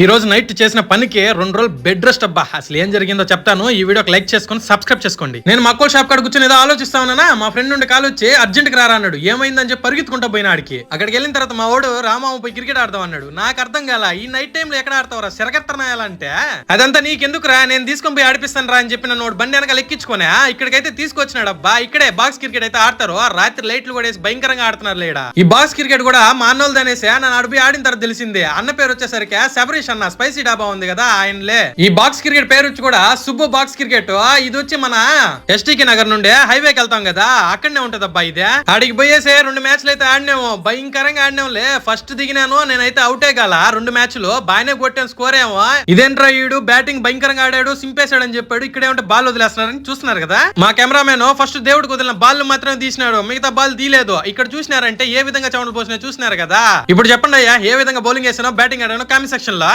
ఈ రోజు నైట్ చేసిన పనికి 2 రోజులు బెడ్ రెస్ట్ అబ్బా. అసలు ఏం జరిగిందో చెప్తాను. ఈ వీడియోకి లైక్ చేసుకొని సబ్స్క్రైబ్ చేసుకోండి. నేను మక్కోల్ షాప్ కాడ కూర్చొని ఏదో ఆలోచిస్తా ఉన్నానా, మా ఫ్రెండ్ నుండి కాల్ వచ్చి అర్జెంట్ గా రారా అన్నాడు. ఏమైందని చెప్పి పరిగెత్తుకుంటా పోయిన ఆడికి. అక్కడికి వెళ్ళిన తర్వాత మా వాడు రామామ పోయి క్రికెట్ ఆడదాం అన్నాడు. నాకు అర్థం కాల, ఈ నైట్ టైం లో ఎక్కడ ఆడతావరా, సిరగత్తనాయాలంటే అదంతా నీకెందుకు రా, నేను తీసుకొని పోయి ఆడిపిస్తాను రా అని చెప్పి నన్ను బండి వెనకాల ఎక్కించుకోనే ఇక్కడికైతే తీసుకొచ్చినాడు అబ్బా. ఇక్కడే బాక్స్ క్రికెట్ అయితే ఆడతారు. రాత్రి లైట్లు కూడా వేసి భయంకరంగా ఆడుతున్నారు లేడా. ఈ బాక్స్ క్రికెట్ కూడా మా అన్నోళ్ళు అనేసి నన్ను అడిపి ఆడిన తర్వాత తెలిసింది. అన్న పేరు వచ్చేసరికి శబరీష్ అన్న, స్పైసీ డాబా ఉంది కదా ఆయనలే. ఈ బాక్స్ క్రికెట్ పేరు వచ్చి కూడా సుబ్బు బాక్స్ క్రికెట్. ఇది వచ్చి మన ఎస్టీకి నగర్ నుండి హైవేకి వెళ్తాం కదా, అక్కడనే ఉంటది అబ్బా. ఇదే ఆడికి పోయేసే 2 మ్యాచ్లు అయితే ఆడినాము, భయంకరంగా ఆడినాంలే. ఫస్ట్ దిగినాను నేనైతే అవుటే గాల 2 మ్యాచ్లు బాగానే కొట్టాను. స్కోర్ ఏమో ఇదేంట్రా ఈడు బ్యాటింగ్ భయంకరంగా ఆడాడు, సింపేశాడు అని చెప్పాడు. ఇక్కడే ఉంటే బాల్ వదిలేస్తున్నారని చూస్తున్నారు కదా. మా కెమెరామెన్ ఫస్ట్ దేవుడికి వదిలిన బాల్ మాత్రమే తీసినాడు, మిగతా బాల్ తీయలేదు. ఇక్కడ చూసినారంటే ఏ విధంగా చౌండ్లు పోసినా చూసినారు కదా. ఇప్పుడు చెప్పండి అయ్యా, ఏ విధంగా బౌలింగ్ వేసానో బ్యాటింగ్ ఆడానో కామెంట్ సెక్షన్ లో.